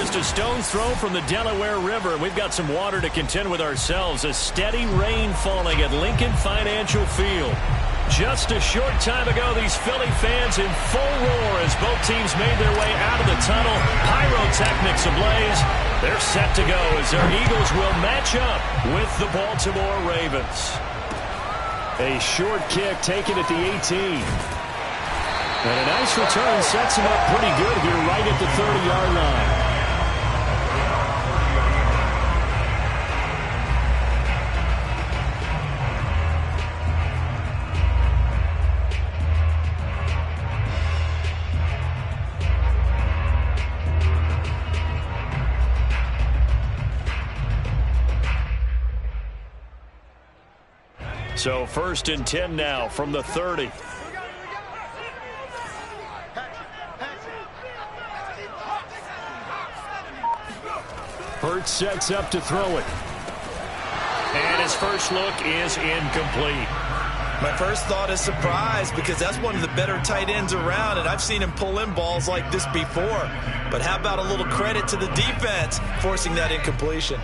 just a stone's throw from the Delaware River. We've got some water to contend with ourselves. A steady rain falling at Lincoln Financial Field. Just a short time ago, these Philly fans in full roar as both teams made their way out of the tunnel. Pyrotechnics ablaze. They're set to go as their Eagles will match up with the Baltimore Ravens. A short kick taken at the 18. And a nice return sets him up pretty good here right at the 30-yard line. So 1st and 10 now from the 30. Hurts sets up to throw it. And his first look is incomplete. My first thought is surprise because that's one of the better tight ends around, and I've seen him pull in balls like this before. But how about a little credit to the defense forcing that incompletion?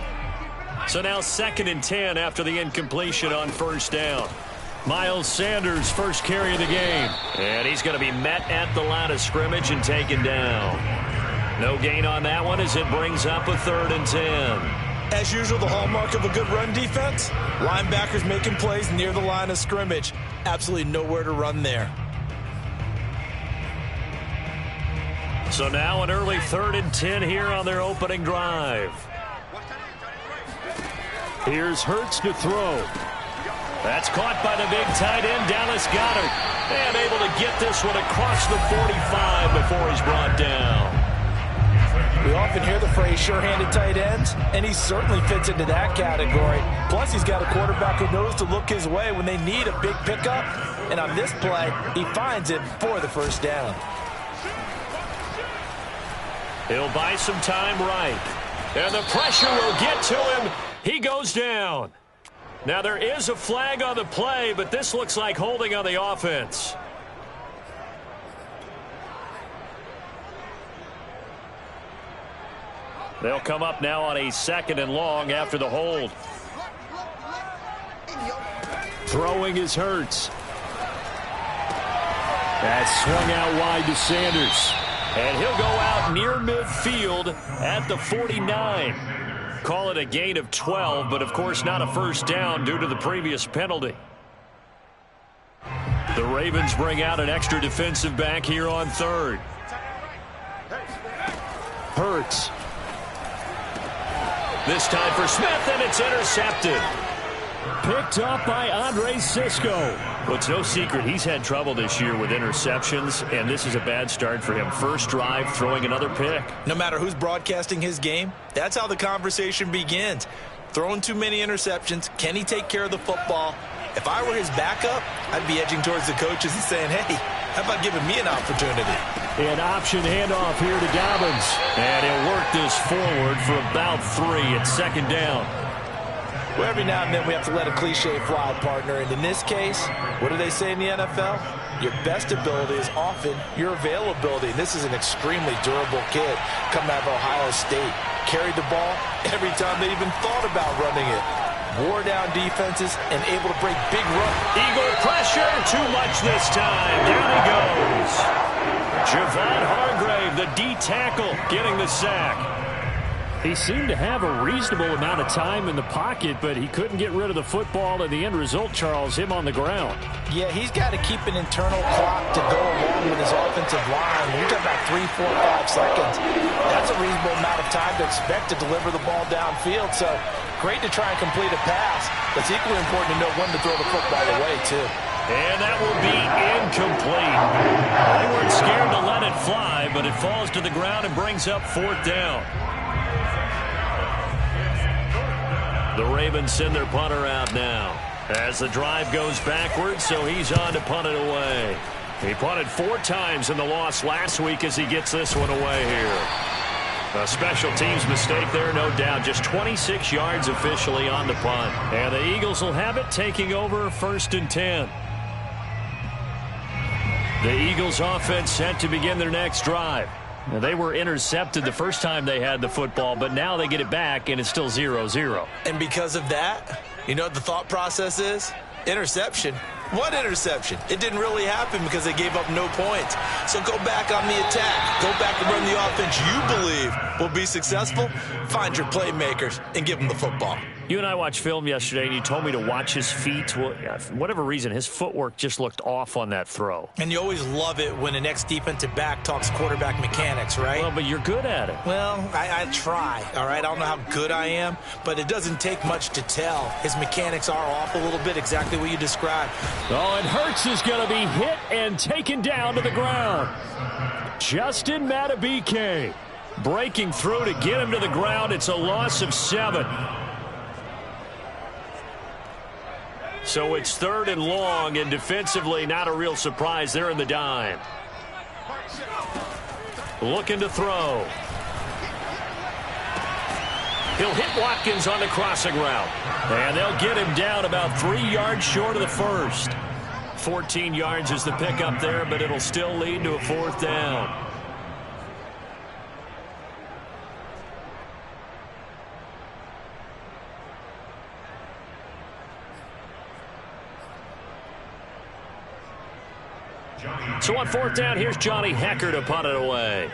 So now 2nd and 10 after the incompletion on 1st down. Miles Sanders, first carry of the game. And he's going to be met at the line of scrimmage and taken down. No gain on that one as it brings up a 3rd and 10. As usual, the hallmark of a good run defense, linebackers making plays near the line of scrimmage. Absolutely nowhere to run there. So now an early 3rd and 10 here on their opening drive. Here's Hurts to throw. That's caught by the big tight end, Dallas Goedert. And able to get this one across the 45 before he's brought down. We often hear the phrase sure-handed tight ends, and he certainly fits into that category. Plus, he's got a quarterback who knows to look his way when they need a big pickup. And on this play, he finds it for the 1st down. He'll buy some time right. And the pressure will get to him. He goes down. Now there is a flag on the play, but this looks like holding on the offense. They'll come up now on a 2nd and long after the hold. Throwing is Hurts. That's swung out wide to Sanders. And he'll go out near midfield at the 49. Call it a gain of 12, but of course not a 1st down due to the previous penalty. The Ravens bring out an extra defensive back here on 3rd. Hurts. This time for Smith, and it's intercepted. Picked up by Andre Cisco. Well, it's no secret he's had trouble this year with interceptions, and this is a bad start for him. First drive, throwing another pick. No matter who's broadcasting his game, that's how the conversation begins. Throwing too many interceptions, can he take care of the football? If I were his backup, I'd be edging towards the coaches and saying, hey, how about giving me an opportunity? An option handoff here to Dobbins. And he'll work this forward for about 3 at 2nd down. Well, every now and then we have to let a cliche fly, partner. And in this case, what do they say in the NFL? Your best ability is often your availability. And this is an extremely durable kid coming out of Ohio State. Carried the ball every time they even thought about running it. Wore down defenses and able to break big runs. Eagle pressure, too much this time. Down he goes. Javon Hargrave, the D tackle, getting the sack. He seemed to have a reasonable amount of time in the pocket, but he couldn't get rid of the football, and the end result, Charles, him on the ground. Yeah, he's got to keep an internal clock to go along with his offensive line. We're talking about 3, 4, 5 seconds. That's a reasonable amount of time to expect to deliver the ball downfield. So great to try and complete a pass, but it's equally important to know when to throw the football away, too. And that will be incomplete. They weren't scared to let it fly, but it falls to the ground and brings up 4th down. The Ravens send their punter out now as the drive goes backwards, so he's on to punt it away. He punted 4 times in the loss last week as he gets this one away here. A special teams mistake there, no doubt. Just 26 yards officially on the punt. And the Eagles will have it, taking over 1st and 10. The Eagles offense set to begin their next drive. Now, they were intercepted the first time they had the football, but now they get it back, and it's still 0-0. And because of that, you know what the thought process is? Interception. What interception? It didn't really happen because they gave up no points. So go back on the attack. Go back and run the offense you believe will be successful. Find your playmakers and give them the football. You and I watched film yesterday, and you told me to watch his feet. Well, for whatever reason, his footwork just looked off on that throw. And you always love it when the next defensive back talks quarterback mechanics, right? Well, but you're good at it. Well, I try, all right? I don't know how good I am, but it doesn't take much to tell. His mechanics are off a little bit, exactly what you described. Oh, and Hurts is going to be hit and taken down to the ground. Justin Madubuike breaking through to get him to the ground. It's a loss of 7. So it's 3rd and long, and defensively not a real surprise. They're in the dime. Looking to throw. He'll hit Watkins on the crossing route. And they'll get him down about 3 yards short of the first. 14 yards is the pickup there, but it'll still lead to a 4th down. So on 4th down, here's Johnny Hecker to punt it away.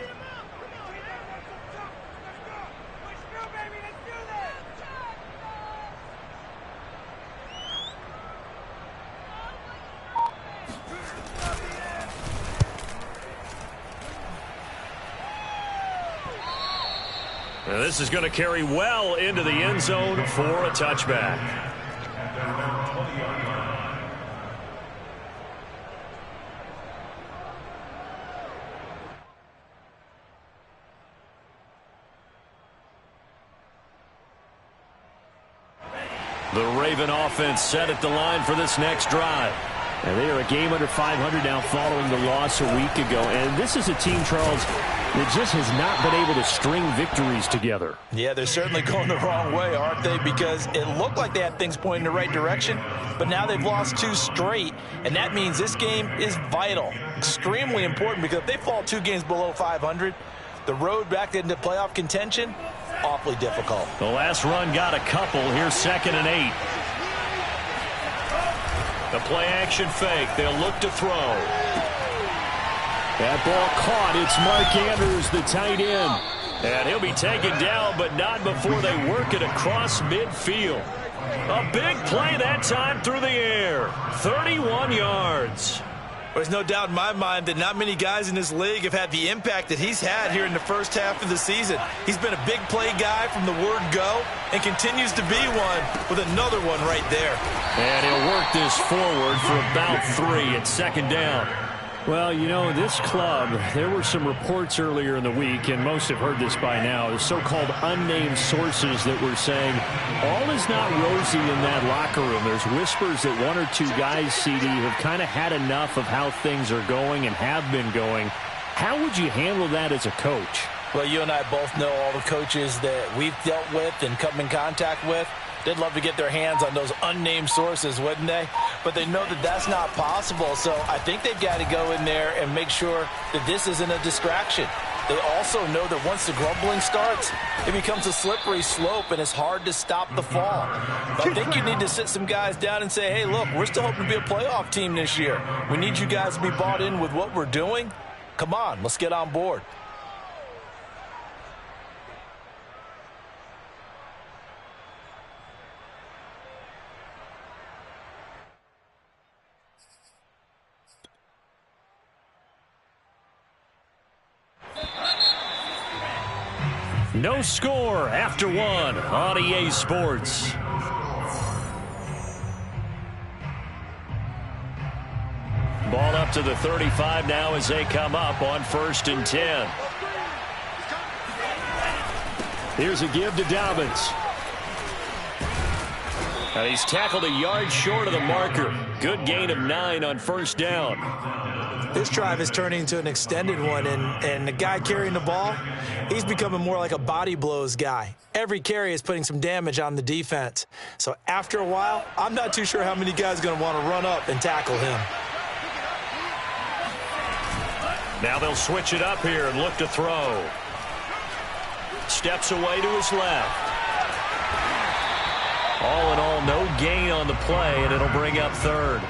And this is going to carry well into the end zone for a touchback. The Raven offense set at the line for this next drive. And they are a game under 500 now following the loss a week ago. And this is a team, Charles, that just has not been able to string victories together. Yeah, they're certainly going the wrong way, aren't they? Because it looked like they had things pointing in the right direction, but now they've lost 2 straight, and that means this game is vital, extremely important, because if they fall 2 games below 500, the road back into playoff contention, awfully difficult. The last run got a couple. Here's 2nd and 8. The play action fake. They'll look to throw. That ball caught. It's Mark Andrews, the tight end. And he'll be taken down, but not before they work it across midfield. A big play that time through the air. 31 yards. There's no doubt in my mind that not many guys in this league have had the impact that he's had here in the first half of the season. He's been a big play guy from the word go and continues to be one with another one right there. And he'll work this forward for about 3 at 2nd down. Well, you know, this club, there were some reports earlier in the week, and most have heard this by now, the so-called unnamed sources that were saying all is not rosy in that locker room. There's whispers that 1 or 2 guys, CD, have kind of had enough of how things are going and have been going. How would you handle that as a coach? Well, you and I both know all the coaches that we've dealt with and come in contact with. They'd love to get their hands on those unnamed sources, wouldn't they? But they know that that's not possible, so I think they've got to go in there and make sure that this isn't a distraction. They also know that once the grumbling starts, it becomes a slippery slope, and it's hard to stop the fall. But I think you need to sit some guys down and say, hey, look, we're still hoping to be a playoff team this year. We need you guys to be bought in with what we're doing. Come on, let's get on board. No score after 1 on EA Sports. Ball up to the 35 now as they come up on 1st and 10. Here's a give to Dobbins. And he's tackled a yard short of the marker. Good gain of 9 on 1st down. This drive is turning into an extended one, and the guy carrying the ball, he's becoming more like a body blows guy. Every carry is putting some damage on the defense. So after a while, I'm not too sure how many guys are going to want to run up and tackle him. Now they'll switch it up here and look to throw. Steps away to his left. All in all, no gain on the play, and it'll bring up third.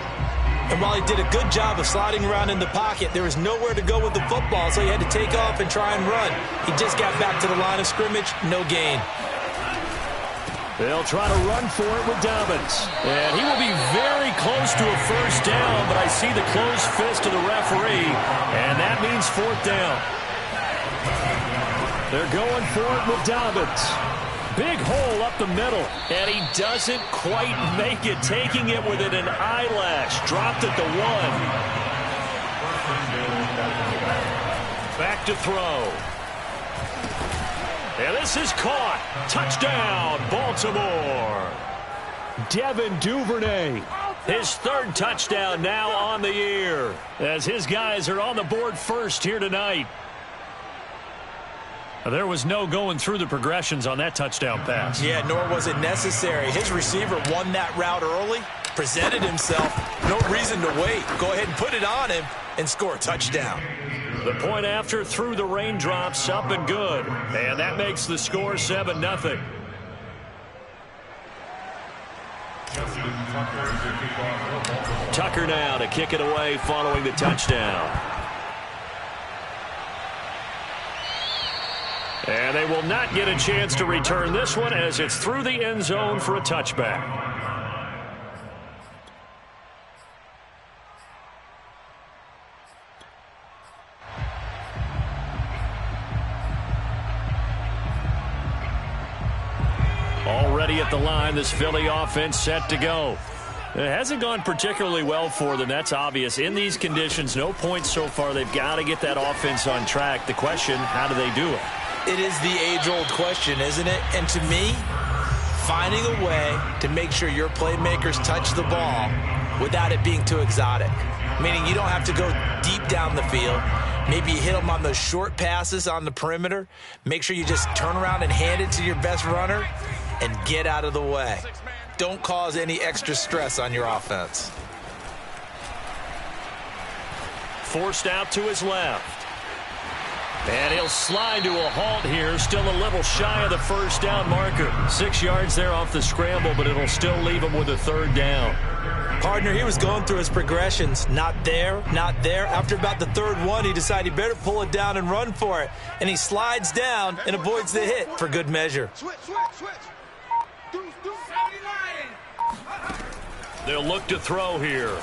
And while he did a good job of sliding around in the pocket, there was nowhere to go with the football, so he had to take off and try and run. He just got back to the line of scrimmage, no gain. They'll try to run for it with Dobbins. And he will be very close to a first down, but I see the closed fist of the referee, and that means fourth down. They're going for it with Dobbins. Big hole up the middle, and he doesn't quite make it, taking it within an eyelash. Dropped at the 1. Back to throw. And this is caught. Touchdown, Baltimore. Devin Duvernay, his third touchdown now on the year, as his guys are on the board first here tonight. There was no going through the progressions on that touchdown pass. Yeah, nor was it necessary. His receiver won that route early, presented himself. No reason to wait. Go ahead and put it on him and score a touchdown. The point after through the raindrops, up and good. And that makes the score 7-0. Tucker now to kick it away following the touchdown. And they will not get a chance to return this one as it's through the end zone for a touchback. Already at the line, this Philly offense set to go. It hasn't gone particularly well for them. That's obvious. In these conditions, no points so far. They've got to get that offense on track. The question, how do they do it? It is the age-old question, isn't it? And to me, finding a way to make sure your playmakers touch the ball without it being too exotic. Meaning you don't have to go deep down the field. Maybe you hit them on those short passes on the perimeter. Make sure you just turn around and hand it to your best runner and get out of the way. Don't cause any extra stress on your offense. Forced out to his left. And he'll slide to a halt here, still a little shy of the first down marker. 6 yards there off the scramble, but it'll still leave him with a third down. Partner, he was going through his progressions. Not there, not there. After about the third one, he decided he better pull it down and run for it. And he slides down and avoids the hit for good measure. They'll look to throw here.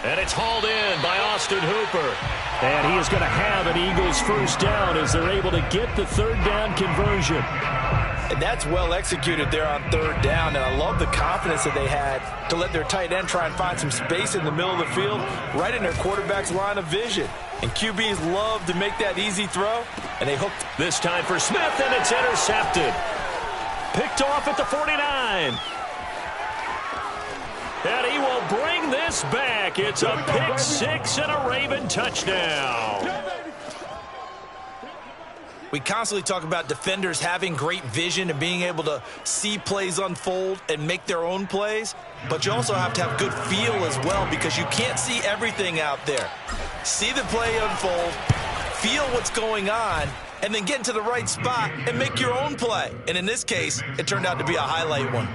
And it's hauled in by Austin Hooper. And he is going to have an Eagles first down as they're able to get the third down conversion. And that's well executed there on third down. And I love the confidence that they had to let their tight end try and find some space in the middle of the field, right in their quarterback's line of vision. And QBs love to make that easy throw, and they hooked. This time for Smith, and it's intercepted. Picked off at the 49. And he will bring this back. It's a pick six and a Raven touchdown. We constantly talk about defenders having great vision and being able to see plays unfold and make their own plays. But you also have to have good feel as well, because you can't see everything out there. See the play unfold, feel what's going on, and then get into the right spot and make your own play. And in this case, it turned out to be a highlight one.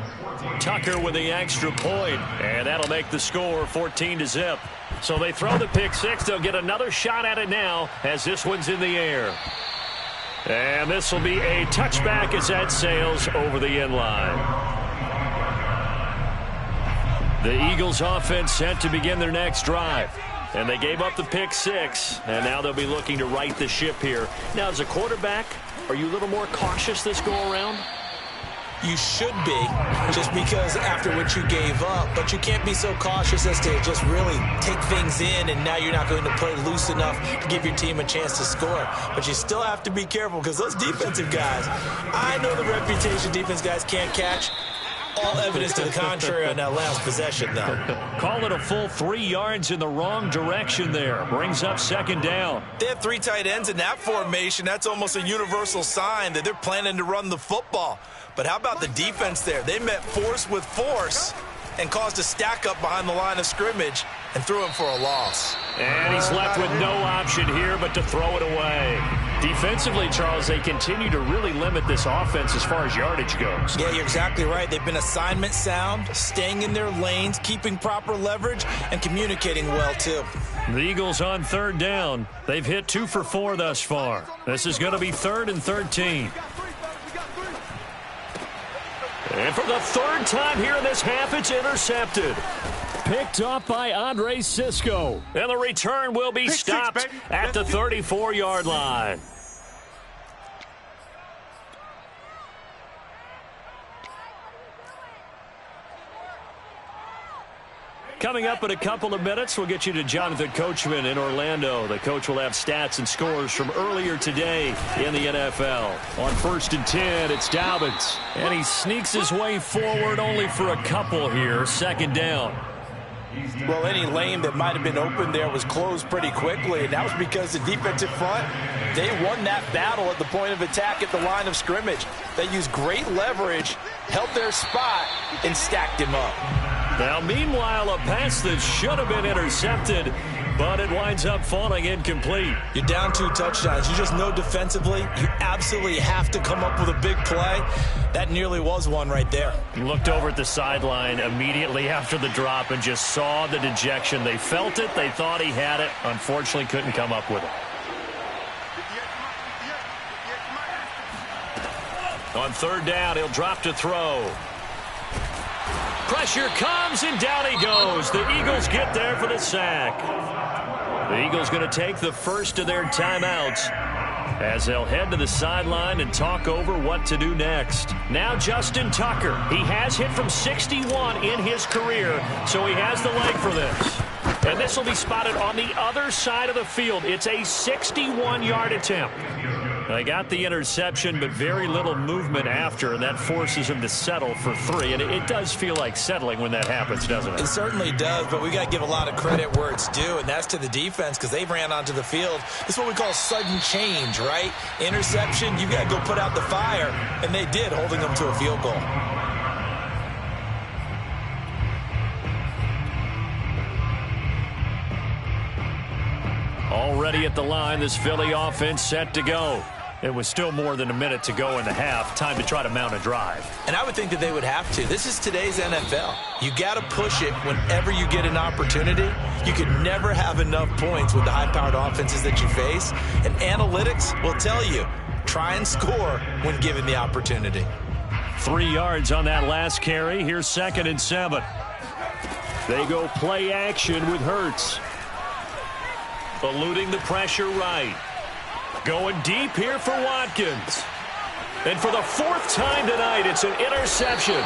Tucker with the extra point, and that'll make the score 14-0. So they throw the pick six. They'll get another shot at it now as this one's in the air. And this will be a touchback as that sails over the end line. The Eagles offense set to begin their next drive. And they gave up the pick six, and now they'll be looking to right the ship here. Now, as a quarterback, are you a little more cautious this go-around? You should be, just because after what you gave up. But you can't be so cautious as to just really take things in, and now you're not going to play loose enough to give your team a chance to score. But you still have to be careful, because those defensive guys, I know the reputation defense guys can't catch. All evidence to the contrary on that last possession, though. Call it a full 3 yards in the wrong direction there. Brings up second down. They have three tight ends in that formation. That's almost a universal sign that they're planning to run the football. But how about the defense there? They met force with force and caused a stack up behind the line of scrimmage and threw him for a loss. And he's left with no option here but to throw it away. Defensively, Charles, they continue to really limit this offense as far as yardage goes. Yeah, you're exactly right. They've been assignment sound, staying in their lanes, keeping proper leverage, and communicating well, too. The Eagles on third down. They've hit 2 for 4 thus far. This is going to be 3rd and 13. And for the 3rd time here in this half, it's intercepted. Picked off by Andre Sisco. And the return will be stopped at the 34-yard line. Coming up in a couple of minutes, we'll get you to Jonathan Coachman in Orlando. The coach will have stats and scores from earlier today in the NFL. On 1st and 10, it's Dobbins. And he sneaks his way forward only for a couple here. 2nd down. Well, any lane that might have been open there was closed pretty quickly, and that was because the defensive front, they won that battle at the point of attack at the line of scrimmage. They used great leverage, held their spot, and stacked him up. Now, meanwhile, a pass that should have been intercepted, but it winds up falling incomplete. You're down 2 touchdowns. You just know defensively you absolutely have to come up with a big play. That nearly was one right there. Looked over at the sideline immediately after the drop and just saw the dejection. They felt it. They thought he had it. Unfortunately, couldn't come up with it. On 3rd down, he'll drop to throw. Pressure comes, and down he goes. The Eagles get there for the sack. The Eagles going to take the first of their timeouts as they'll head to the sideline and talk over what to do next. Now Justin Tucker. He has hit from 61 in his career, so he has the leg for this. And this will be spotted on the other side of the field. It's a 61-yard attempt. They got the interception, but very little movement after, and that forces him to settle for 3. And it does feel like settling when that happens, doesn't it? It certainly does, but we got to give a lot of credit where it's due, and that's to the defense because they ran onto the field. This is what we call sudden change, right? Interception, you got to go put out the fire, and they did, holding them to a field goal. Already at the line, this Philly offense set to go. It was still more than a minute to go in the half. Time to try to mount a drive. And I would think that they would have to. This is today's NFL. You got to push it whenever you get an opportunity. You could never have enough points with the high-powered offenses that you face. And analytics will tell you, try and score when given the opportunity. 3 yards on that last carry. Here's 2nd and 7. They go play action with Hurts. Eluding the pressure right. Going deep here for Watkins. And for the 4th time tonight, it's an interception.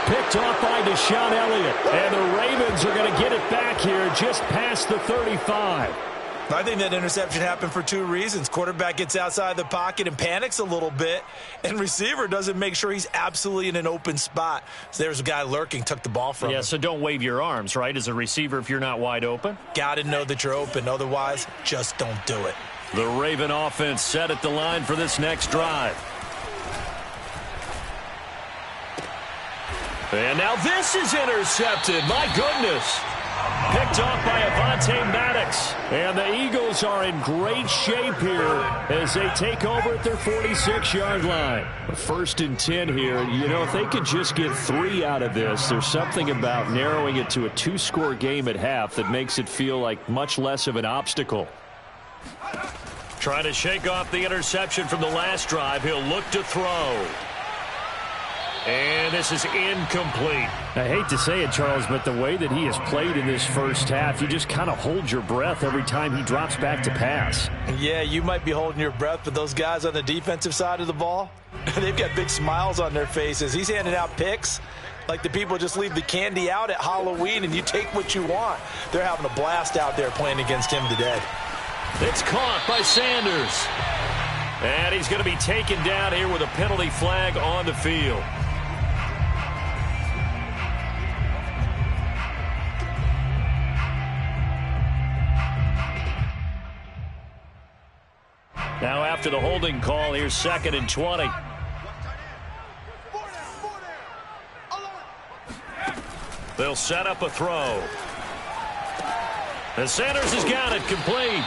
Picked off by Deshaun Elliott. And the Ravens are going to get it back here just past the 35. I think that interception happened for 2 reasons. Quarterback gets outside the pocket and panics a little bit, and receiver doesn't make sure he's absolutely in an open spot. So there's a guy lurking, took the ball from him. Yeah, so don't wave your arms, right, as a receiver if you're not wide open? Got to know that you're open. Otherwise, just don't do it. The Raven offense set at the line for this next drive. And now this is intercepted. My goodness. Picked off by Avonte Maddox. And the Eagles are in great shape here as they take over at their 46-yard line. 1st and 10 here. You know, if they could just get 3 out of this, there's something about narrowing it to a 2-score game at half that makes it feel like much less of an obstacle. Trying to shake off the interception from the last drive. He'll look to throw. And this is incomplete. I hate to say it, Charles, but the way that he has played in this first half, you just kind of hold your breath every time he drops back to pass. Yeah, you might be holding your breath, but those guys on the defensive side of the ball, they've got big smiles on their faces. He's handing out picks like the people just leave the candy out at Halloween and you take what you want. They're having a blast out there playing against him today. It's caught by Sanders. And he's going to be taken down here with a penalty flag on the field. Now after the holding call, here's 2nd and 20. They'll set up a throw. The Sanders has got it complete.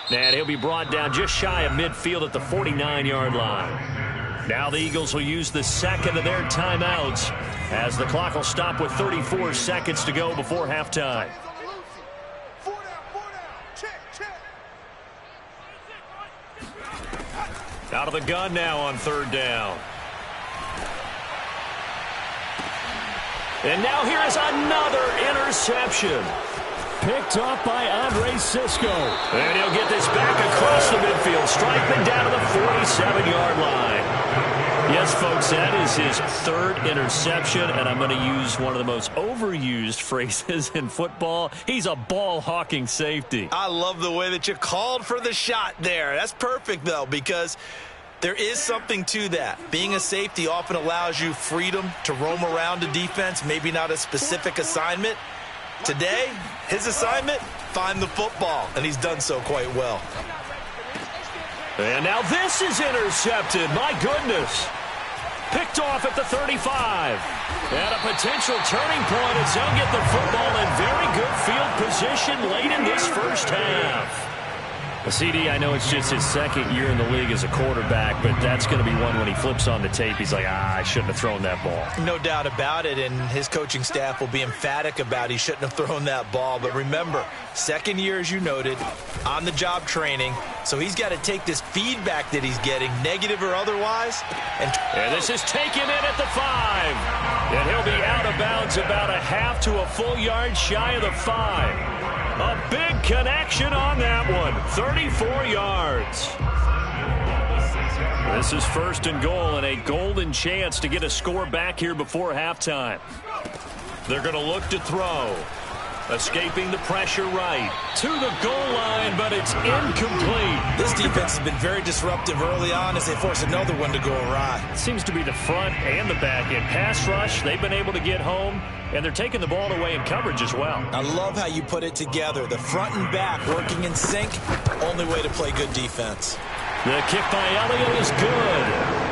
And he'll be brought down just shy of midfield at the 49-yard line. Now the Eagles will use the second of their timeouts as the clock will stop with 34 seconds to go before halftime. Out of the gun now on third down. And now here is another interception. Picked off by Andre Cisco. And he'll get this back across the midfield. Striping down to the 47-yard line. Yes, folks, that is his third interception, and I'm going to use one of the most overused phrases in football. He's a ball-hawking safety. I love the way that you called for the shot there. That's perfect, though, because there is something to that. Being a safety often allows you freedom to roam around a defense, maybe not a specific assignment. Today, his assignment, find the football, and he's done so quite well. And now this is intercepted. My goodness. Picked off at the 35. And a potential turning point as they'll get the football in very good field position late in this first half. CD, I know it's just his second year in the league as a quarterback, but that's going to be one when he flips on the tape. He's like, I shouldn't have thrown that ball. No doubt about it, and his coaching staff will be emphatic about he shouldn't have thrown that ball. But remember, second year, as you noted, on-the-job training, so he's got to take this feedback that he's getting, negative or otherwise. And this is taken in at the 5. And he'll be out of bounds about a half to a full yard shy of the 5. A big connection on that one. 34 yards. This is first and goal and a golden chance to get a score back here before halftime. They're going to look to throw. Escaping the pressure right. To the goal line, but it's incomplete. This defense has been very disruptive early on as they force another one to go awry. It seems to be the front and the back end. Pass rush, they've been able to get home, and they're taking the ball away in coverage as well. I love how you put it together. The front and back working in sync. Only way to play good defense. The kick by Elliott is good.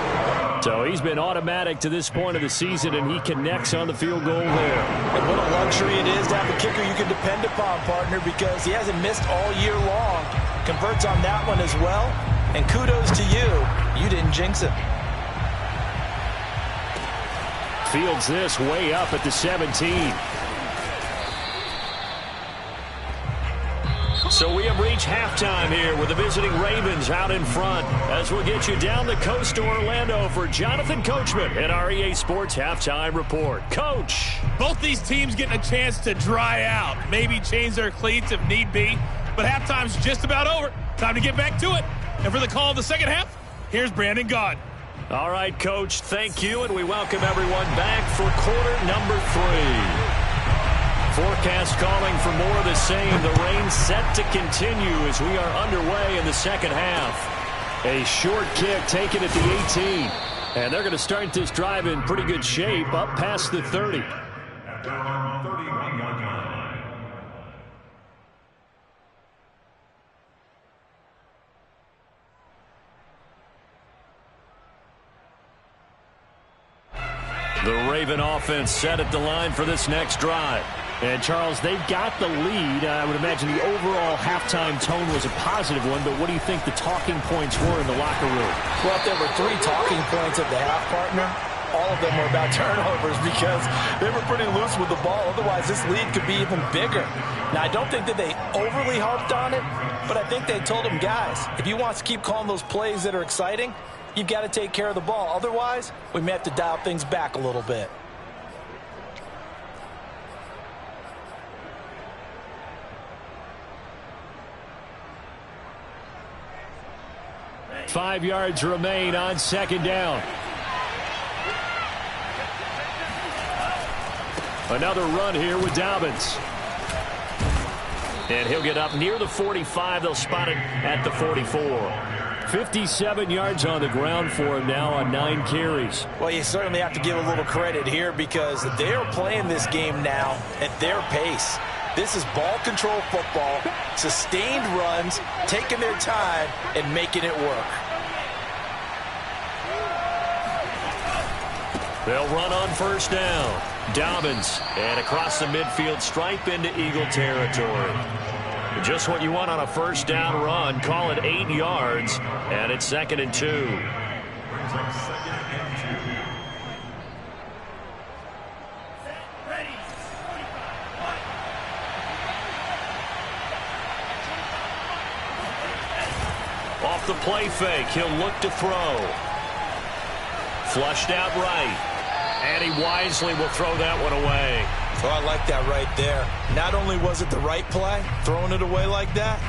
So he's been automatic to this point of the season, and he connects on the field goal there. And what a luxury it is to have a kicker you can depend upon, partner, because he hasn't missed all year long. Converts on that one as well. And kudos to you. You didn't jinx it. Fields this way up at the 17. So we have reached halftime here with the visiting Ravens out in front as we'll get you down the coast to Orlando for Jonathan Coachman at our EA Sports Halftime Report. Coach. Both these teams getting a chance to dry out, maybe change their cleats if need be, but halftime's just about over. Time to get back to it. And for the call of the second half, here's Brandon Gaud. All right, Coach, thank you, and we welcome everyone back for quarter number 3. Forecast calling for more of the same. The rain set to continue as we are underway in the second half. A short kick taken at the 18. And they're going to start this drive in pretty good shape up past the 30. The Raven offense set at the line for this next drive. And, Charles, they've got the lead. I would imagine the overall halftime tone was a positive one, but what do you think the talking points were in the locker room? Well, if there were 3 talking points at the half, partner, all of them were about turnovers because they were pretty loose with the ball. Otherwise, this lead could be even bigger. Now, I don't think that they overly harped on it, but I think they told them, guys, if you want to keep calling those plays that are exciting, you've got to take care of the ball. Otherwise, we may have to dial things back a little bit. Five yards remain on second down. Another run here with Dobbins. And he'll get up near the 45. They'll spot it at the 44. 57 yards on the ground for him now on 9 carries. Well, you certainly have to give a little credit here because they're playing this game now at their pace. This is ball control football, sustained runs, taking their time, and making it work. They'll run on first down. Dobbins, and across the midfield stripe into Eagle territory. Just what you want on a first down run. Call it 8 yards, and it's 2nd and 2. Off the play fake, he'll look to throw. Flushed out right, and he wisely will throw that one away. Oh, I like that right there. Not only was it the right play, throwing it away like that,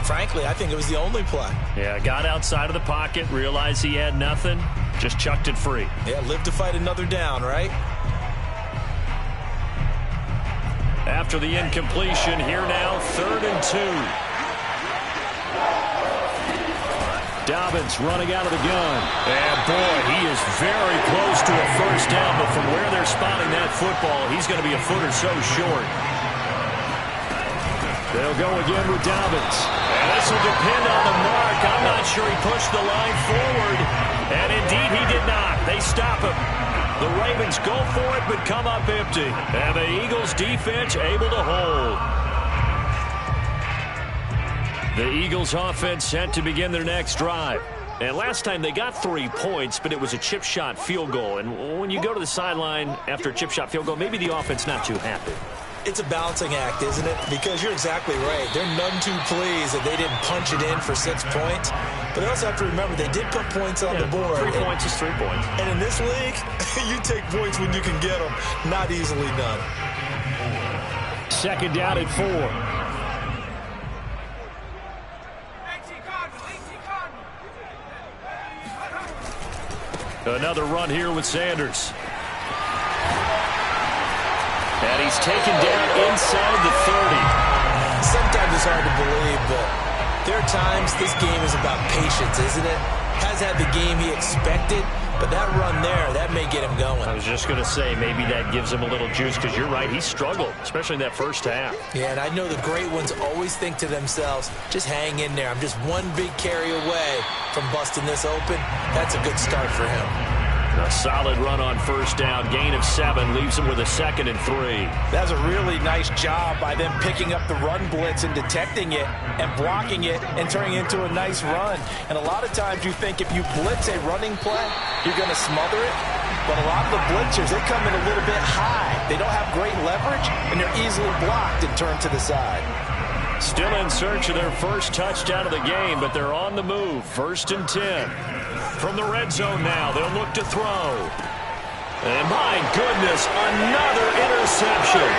frankly, I think it was the only play. Yeah, got outside of the pocket, realized he had nothing, just chucked it free. Yeah, live to fight another down, right? After the incompletion, here now, 3rd and 2. Dobbins running out of the gun. And boy, he is very close to a first down, but from where they're spotting that football, he's going to be a foot or so short. They'll go again with Dobbins. And this will depend on the mark. I'm not sure he pushed the line forward. And indeed he did not. They stop him. The Ravens go for it, but come up empty. And the Eagles defense able to hold. The Eagles offense set to begin their next drive. And last time they got 3 points, but it was a chip shot field goal. And when you go to the sideline after a chip shot field goal, maybe the offense not too happy. It's a balancing act, isn't it? Because you're exactly right. They're none too pleased that they didn't punch it in for 6 points. But they also have to remember they did put points on the board. 3 points is 3 points. And in this league, you take points when you can get them. Not easily done. 2nd down and 4. Another run here with Sanders. And he's taken down inside the 30. Sometimes it's hard to believe, but there are times this game is about patience, isn't it? Has had the game he expected, but that run there, that may get him going. I was just going to say, maybe that gives him a little juice, because you're right, he struggled, especially in that first half. Yeah, and I know the great ones always think to themselves, just hang in there. I'm just one big carry away from busting this open. That's a good start for him. A solid run on first down. Gain of 7 leaves him with a 2nd and 3. That's a really nice job by them picking up the run blitz and detecting it and blocking it and turning it into a nice run. And a lot of times you think if you blitz a running play, you're going to smother it. But a lot of the blitzers, they come in a little bit high. They don't have great leverage, and they're easily blocked and turned to the side. Still in search of their first touchdown of the game, but they're on the move. 1st and 10. From the red zone now, they'll look to throw. And my goodness, another interception.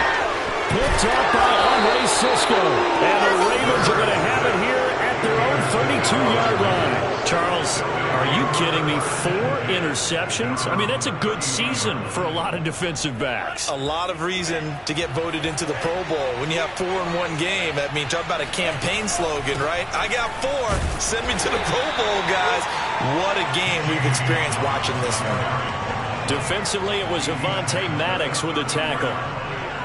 Picked up by Andre Cisco. And the Ravens are going to have it here at their own 32-yard line. Charles, are you kidding me? 4 interceptions? I mean, that's a good season for a lot of defensive backs. A lot of reason to get voted into the Pro Bowl. When you have 4 in one game, I mean, talk about a campaign slogan, right? I got 4. Send me to the Pro Bowl, guys. What a game we've experienced watching this one. Defensively, it was Avonte Maddox with a tackle.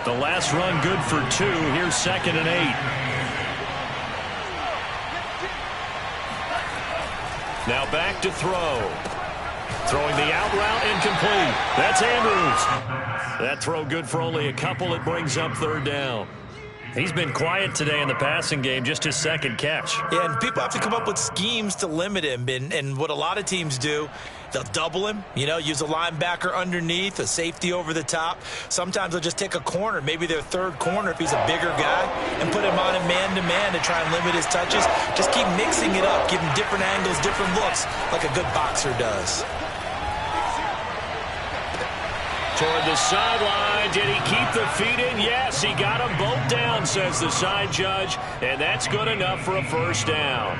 The last run good for 2. Here's 2nd and 8. Now back to throw. Throwing the out route incomplete. That's Andrews. That throw good for only a couple. It brings up 3rd down. He's been quiet today in the passing game, just his 2nd catch. Yeah, and people have to come up with schemes to limit him. And what a lot of teams do, they'll double him, use a linebacker underneath, a safety over the top. Sometimes they'll just take a corner, maybe their 3rd corner if he's a bigger guy, and put him on him man-to-man to try and limit his touches. Just keep mixing it up, give him different angles, different looks, like a good boxer does. Toward the sideline. Did he keep the feet in? Yes, he got them both down, says the side judge. And that's good enough for a first down.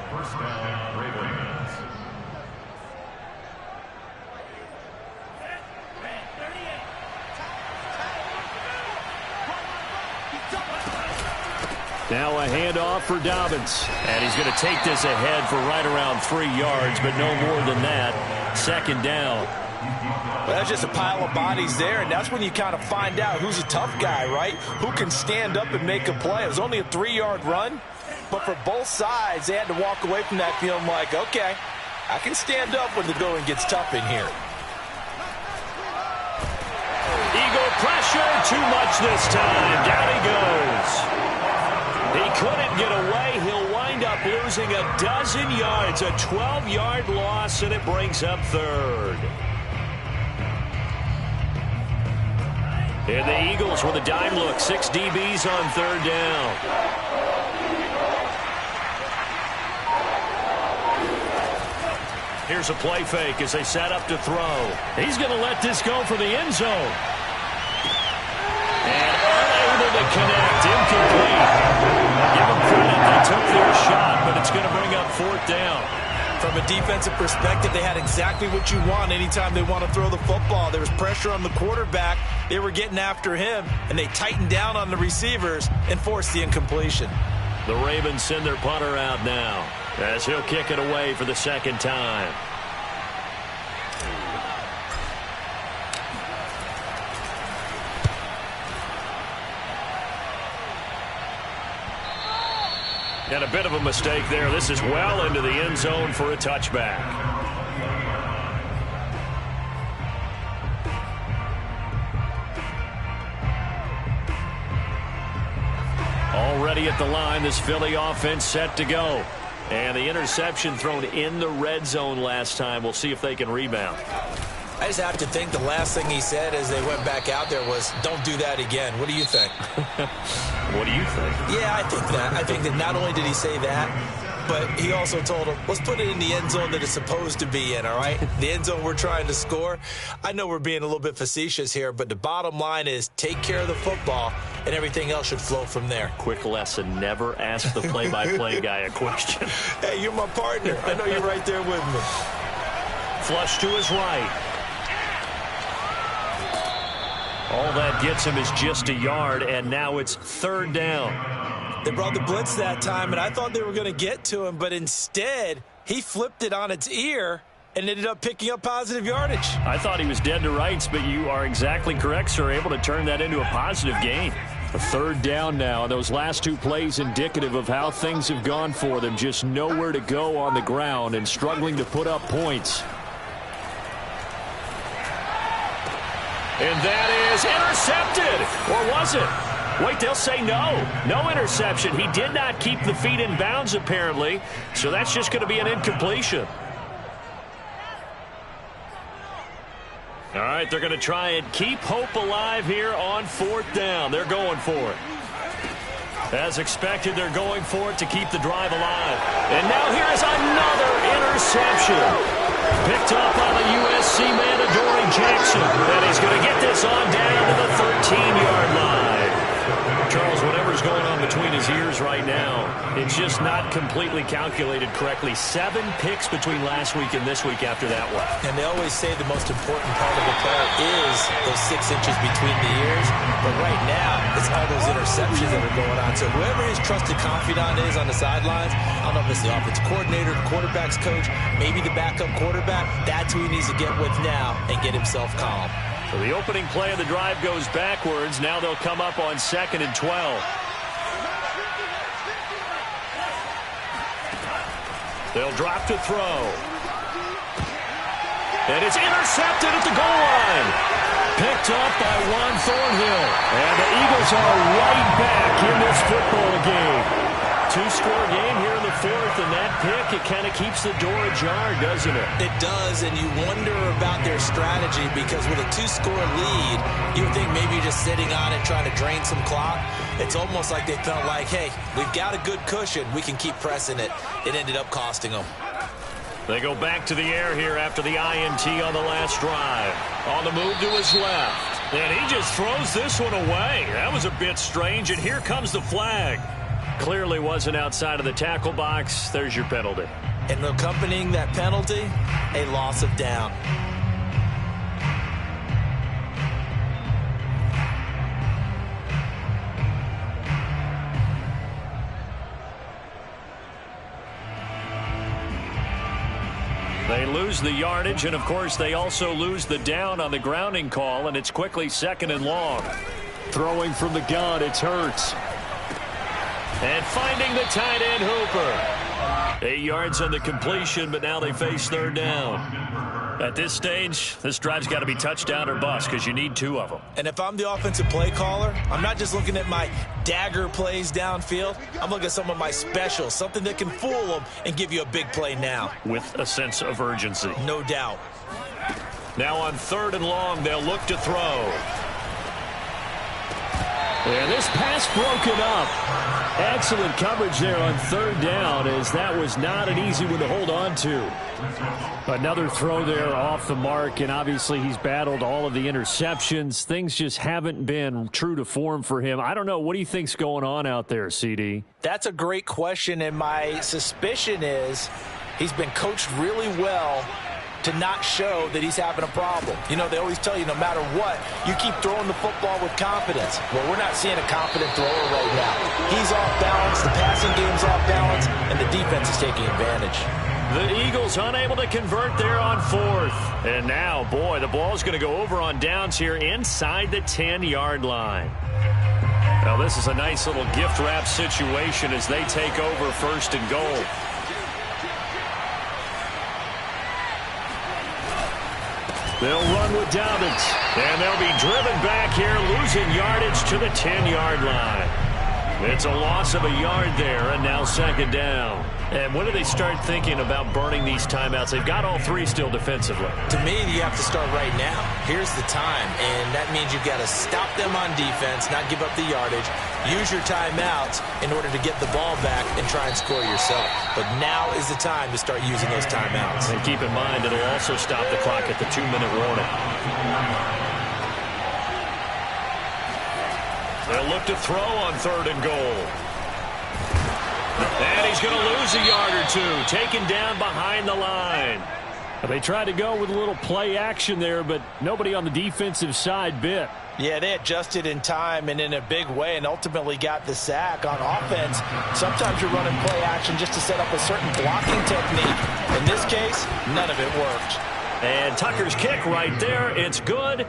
First down, Ravens. Now a handoff for Dobbins. And he's going to take this ahead for right around 3 yards, but no more than that. 2nd down. Well, that's just a pile of bodies there, and that's when you kind of find out who's a tough guy, right? Who can stand up and make a play. It was only a 3-yard run, but for both sides, they had to walk away from that feeling like, okay, I can stand up when the going gets tough in here. Eagle pressure, too much this time. Down he goes. He couldn't get away. He'll wind up losing a dozen yards, a 12-yard loss, and it brings up third. And the Eagles with a dime look, 6 DBs on third down. Here's a play fake as they set up to throw. He's going to let this go for the end zone. And unable to connect, incomplete. Give them credit, they took their shot, but it's going to bring up fourth down. From a defensive perspective, they had exactly what you want anytime they want to throw the football. There was pressure on the quarterback. They were getting after him, and they tightened down on the receivers and forced the incompletion. The Ravens send their punter out now as he'll kick it away for the second time. And a bit of a mistake there. This is well into the end zone for a touchback. Already at the line, this Philly offense set to go. And the interception thrown in the red zone last time. We'll see if they can rebound. I just have to think the last thing he said as they went back out there was, don't do that again. What do you think? What do you think? Yeah, I think that. I think that not only did he say that, but he also told him, let's put it in the end zone that it's supposed to be in, all right? The end zone we're trying to score. I know we're being a little bit facetious here, but the bottom line is take care of the football, and everything else should flow from there. Quick lesson, never ask the play-by-play guy a question. Hey, you're my partner. I know you're right there with me. Flush to his right. All that gets him is just a yard, and now it's third down. They brought the blitz that time, and I thought they were going to get to him, but instead, he flipped it on its ear and ended up picking up positive yardage. I thought he was dead to rights, but you are exactly correct, sir, able to turn that into a positive gain. A third down now, and those last two plays indicative of how things have gone for them. Just nowhere to go on the ground and struggling to put up points. And that is intercepted. Or was it? Wait, they'll say no. No interception. He did not keep the feet in bounds, apparently. So that's just going to be an incompletion. All right, they're going to try and keep hope alive here on fourth down. They're going for it. As expected, they're going for it to keep the drive alive. And now here is another interception. Picked up by the USC man, Adoree Jackson. And he's going to get this on down to the 13-yard line. Charles, whatever's going on between his ears right now, it's just not completely calculated correctly. 7 picks between last week and this week after that one. And they always say the most important part of the play is those 6 inches between the ears. But right now, it's all those interceptions that are going on. So whoever his trusted confidant is on the sidelines, I don't know if it's the offensive coordinator, the quarterback's coach, maybe the backup quarterback, that's who he needs to get with now and get himself calm. So the opening play of the drive goes backwards. Now they'll come up on 2nd and 12. They'll drop to throw. And it's intercepted at the goal line. Picked up by Juan Thornhill. And the Eagles are right back in this football game. 2-score game here in the fourth, and that pick, it kind of keeps the door ajar, doesn't it? It does, and you wonder about their strategy because with a 2-score lead, you would think maybe just sitting on it trying to drain some clock. It's almost like they felt like, hey, we've got a good cushion. We can keep pressing it. It ended up costing them. They go back to the air here after the INT on the last drive. On the move to his left. And he just throws this one away. That was a bit strange, and here comes the flag. Clearly wasn't outside of the tackle box. There's your penalty. And accompanying that penalty, a loss of down. They lose the yardage, and of course they also lose the down on the grounding call, and it's quickly 2nd and long. Throwing from the gun, it's Hurts. And finding the tight end, Hooper. 8 yards on the completion, but now they face third down. At this stage, this drive's got to be touchdown or bust because you need 2 of them. And if I'm the offensive play caller, I'm not just looking at my dagger plays downfield. I'm looking at some of my specials, something that can fool them and give you a big play now. With a sense of urgency. No doubt. Now on 3rd and long, they'll look to throw. And this pass broken up. Excellent coverage there on 3rd down, as that was not an easy one to hold on to. Another throw there off the mark, and obviously he's battled all of the interceptions. Things just haven't been true to form for him. I don't know. What do you think's going on out there, CD? That's a great question, and my suspicion is he's been coached really well to not show that he's having a problem. You know, they always tell you no matter what, you keep throwing the football with confidence. Well, we're not seeing a confident thrower right now. He's off balance, the passing game's off balance, and the defense is taking advantage. The Eagles unable to convert there on 4th. And now, boy, the ball's going to go over on downs here inside the 10-yard line. Now, this is a nice little gift wrap situation as they take over 1st and goal. They'll run with Dobbins, and they'll be driven back here, losing yardage to the 10-yard line. It's a loss of a yard there, and now 2nd down. And when do they start thinking about burning these timeouts? They've got all 3 still defensively. To me, you have to start right now. Here's the time, and that means you've got to stop them on defense, not give up the yardage, use your timeouts in order to get the ball back and try and score yourself. But now is the time to start using those timeouts. And keep in mind, it'll also stop the clock at the 2-minute warning. They'll look to throw on 3rd and goal. And he's going to lose a yard or 2, taken down behind the line. They tried to go with a little play action there, but nobody on the defensive side bit. Yeah, they adjusted in time and in a big way and ultimately got the sack. On offense, sometimes you're running play action just to set up a certain blocking technique. In this case, none of it worked. And Tucker's kick right there. It's good.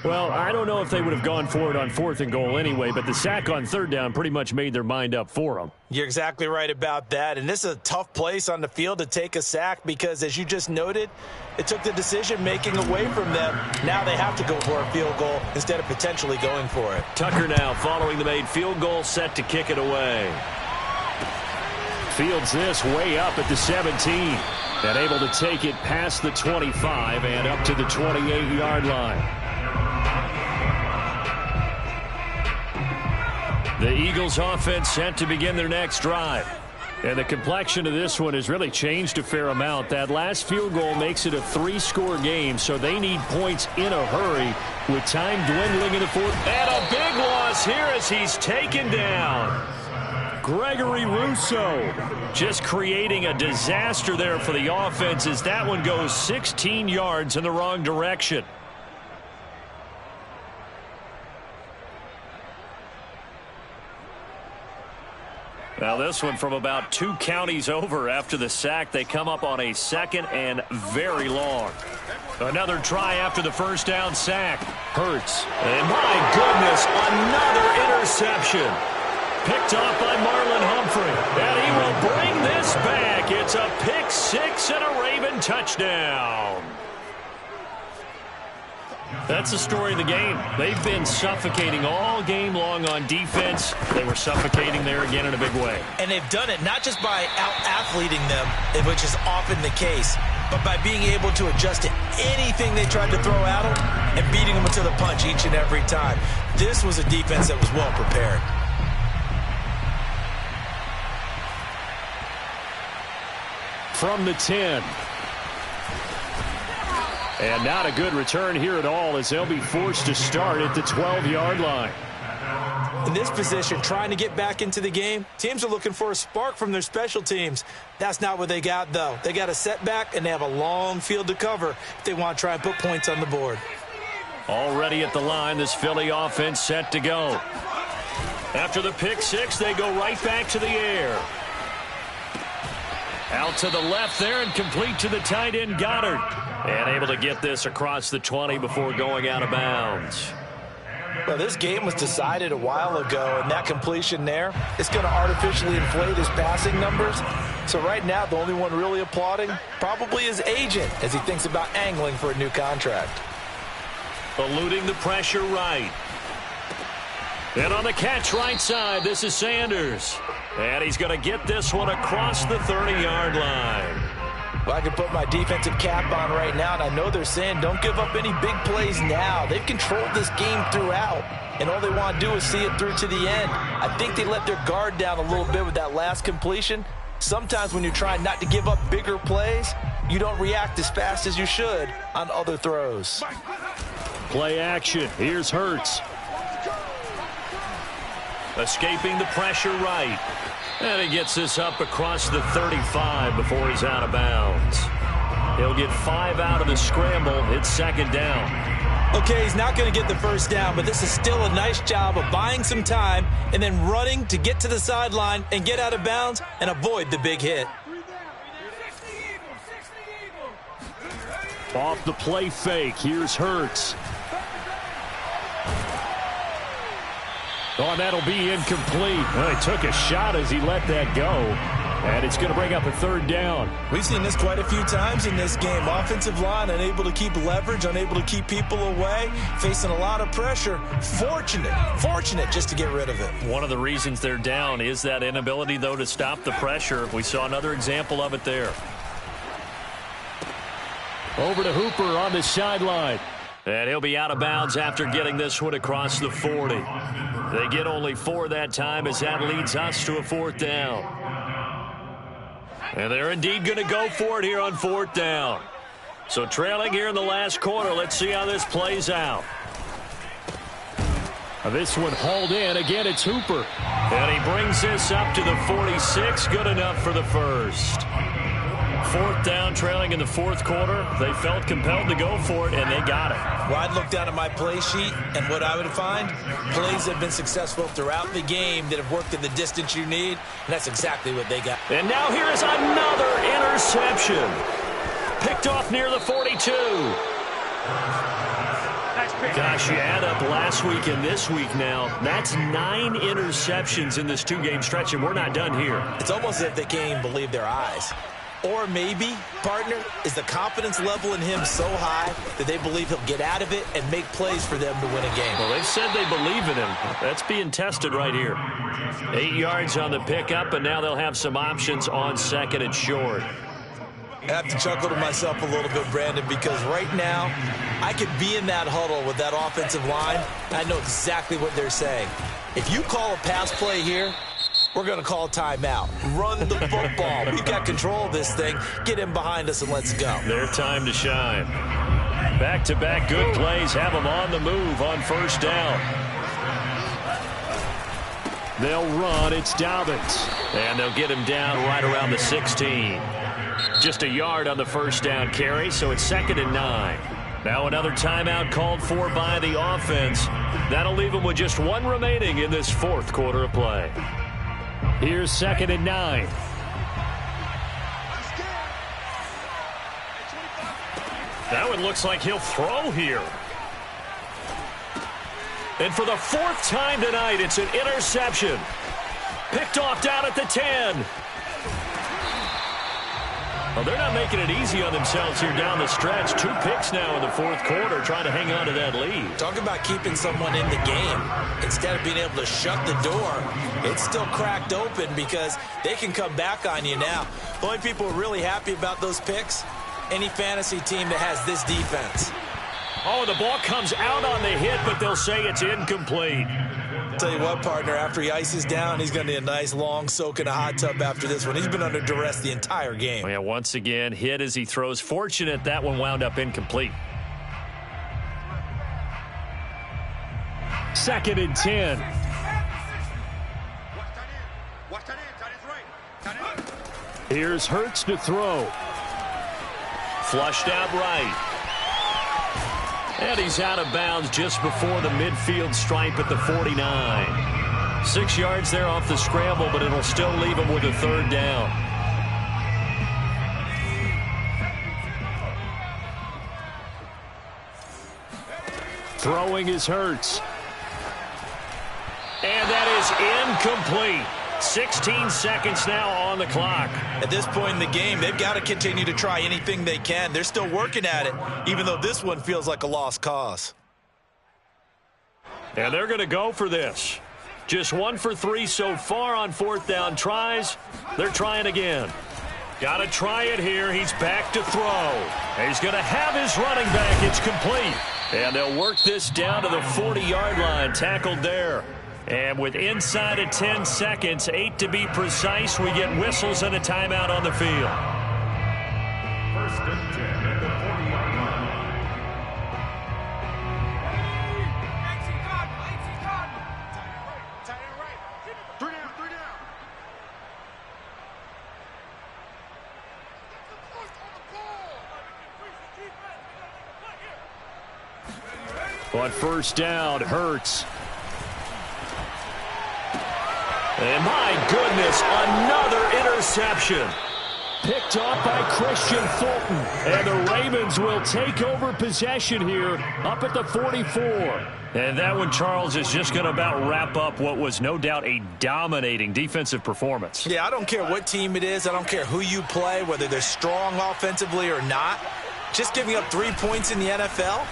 Well, I don't know if they would have gone for it on 4th and goal anyway, but the sack on 3rd down pretty much made their mind up for them. You're exactly right about that, and this is a tough place on the field to take a sack because, as you just noted, it took the decision-making away from them. Now they have to go for a field goal instead of potentially going for it. Tucker now following the made field goal, set to kick it away. Fields this way up at the 17, and able to take it past the 25 and up to the 28-yard line. The Eagles offense set to begin their next drive. And the complexion of this one has really changed a fair amount. That last field goal makes it a 3-score game, so they need points in a hurry with time dwindling in the 4th. And a big loss here as he's taken down. Gregory Rousseau just creating a disaster there for the offense as that one goes 16 yards in the wrong direction. Now this one from about 2 counties over after the sack. They come up on a 2nd and very long. Another try after the 1st down sack. Hurts. And my goodness, another interception. Picked off by Marlon Humphrey. And he will bring this back. It's a pick 6 and a Raven touchdown. That's the story of the game. They've been suffocating all game long on defense. They were suffocating there again in a big way. And they've done it not just by out-athleting them, which is often the case, but by being able to adjust to anything they tried to throw at them and beating them to the punch each and every time. This was a defense that was well prepared. From the 10. And not a good return here at all as they'll be forced to start at the 12-yard line. In this position, trying to get back into the game, teams are looking for a spark from their special teams. That's not what they got, though. They got a setback, and they have a long field to cover if they want to try and put points on the board. Already at the line, this Philly offense set to go. After the pick 6, they go right back to the air. Out to the left there and complete to the tight end Goddard. And able to get this across the 20 before going out of bounds. Well, this game was decided a while ago, and that completion there is going to artificially inflate his passing numbers. So right now, the only one really applauding probably his agent as he thinks about angling for a new contract. Eluding the pressure right. And on the catch right side, this is Sanders. And he's going to get this one across the 30-yard line. Well, I can put my defensive cap on right now, and I know they're saying don't give up any big plays now. They've controlled this game throughout, and all they want to do is see it through to the end. I think they let their guard down a little bit with that last completion. Sometimes when you're trying not to give up bigger plays, you don't react as fast as you should on other throws. Play action. Here's Hurts. Escaping the pressure right. And he gets this up across the 35 before he's out of bounds. He'll get 5 out of the scramble. It's second down. Okay, he's not going to get the first down, but this is still a nice job of buying some time and then running to get to the sideline and get out of bounds and avoid the big hit. Off the play fake. Here's Hurts. Oh, and that'll be incomplete. Well, he took a shot as he let that go. And it's going to bring up a third down. We've seen this quite a few times in this game. Offensive line unable to keep leverage, unable to keep people away, facing a lot of pressure. Fortunate just to get rid of it. One of the reasons they're down is that inability, though, to stop the pressure. We saw another example of it there. Over to Hooper on the sideline. And he'll be out of bounds after getting this one across the 40. They get only 4 that time as that leads us to a fourth down. And they're indeed going to go for it here on fourth down. So trailing here in the last quarter, let's see how this plays out. This one hauled in. Again, it's Hooper. And he brings this up to the 46. Good enough for the first. Fourth down, trailing in the fourth quarter. They felt compelled to go for it, and they got it. Well, I'd look down at my play sheet, and what I would find, plays have been successful throughout the game that have worked in the distance you need, and that's exactly what they got. And now here is another interception. Picked off near the 42. Gosh, you add up last week and this week now, that's 9 interceptions in this 2-game stretch, and we're not done here. It's almost as if they can't even believe their eyes. Or maybe, partner, is the confidence level in him so high that they believe he'll get out of it and make plays for them to win a game. Well, they've said they believe in him. That's being tested right here. 8 yards on the pickup, and now they'll have some options on second and short. I have to chuckle to myself a little bit, Brandon, because right now I could be in that huddle with that offensive line, and I know exactly what they're saying. If you call a pass play here, we're going to call timeout. Run the football. We've got control of this thing. Get in behind us and let's go. Their time to shine. Back-to-back good plays have them on the move on first down. They'll run. It's Dobbins. And they'll get him down right around the 16. Just a yard on the first down carry, so it's second and 9. Now another timeout called for by the offense. That'll leave them with just 1 remaining in this fourth quarter of play. Here's second and 9. That one looks like he'll throw here. And for the 4th time tonight, it's an interception. Picked off down at the 10. Well, they're not making it easy on themselves here down the stretch. 2 picks now in the fourth quarter, trying to hang on to that lead. Talk about keeping someone in the game. Instead of being able to shut the door, it's still cracked open because they can come back on you now. The only people who are really happy about those picks, any fantasy team that has this defense. Oh, the ball comes out on the hit, but they'll say it's incomplete. Tell you what, partner, after he ices down, he's going to need a nice long soak in a hot tub after this one. He's been under duress the entire game. Yeah, once again, hit as he throws. Fortunate that one wound up incomplete. Second and 10. Here's Hurts to throw. Flushed out right. And he's out of bounds just before the midfield stripe at the 49. 6 yards there off the scramble, but it'll still leave him with a third down. Throwing is Hurts. And that is incomplete. 16 seconds now on the clock. At this point in the game, they've got to continue to try anything they can. They're still working at it, even though this one feels like a lost cause. And they're going to go for this. Just 1 for 3 so far on 4th down tries. They're trying again. Got to try it here. He's back to throw. He's going to have his running back. It's complete. And they'll work this down to the 40-yard line. Tackled there. And with inside of 10 seconds, 8 to be precise, we get whistles and a timeout on the field. 1st and 10 at the 40-yard line. On 1st down, Hurts. And my goodness, another interception. Picked off by Christian Fulton. And the Ravens will take over possession here up at the 44. And that one, Charles, is just going to about wrap up what was no doubt a dominating defensive performance. Yeah, I don't care what team it is. I don't care who you play, whether they're strong offensively or not. Just giving up 3 points in the NFL,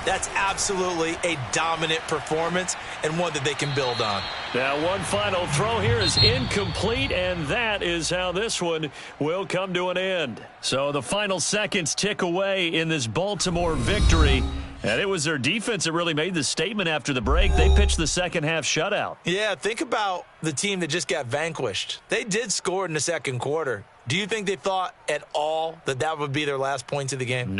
that's absolutely a dominant performance and one that they can build on. Now, one final throw here is incomplete, and that is how this one will come to an end. So the final seconds tick away in this Baltimore victory. And it was their defense that really made the statement after the break. They pitched the second-half shutout. Yeah, think about the team that just got vanquished. They did score in the second quarter. Do you think they thought at all that that would be their last points of the game?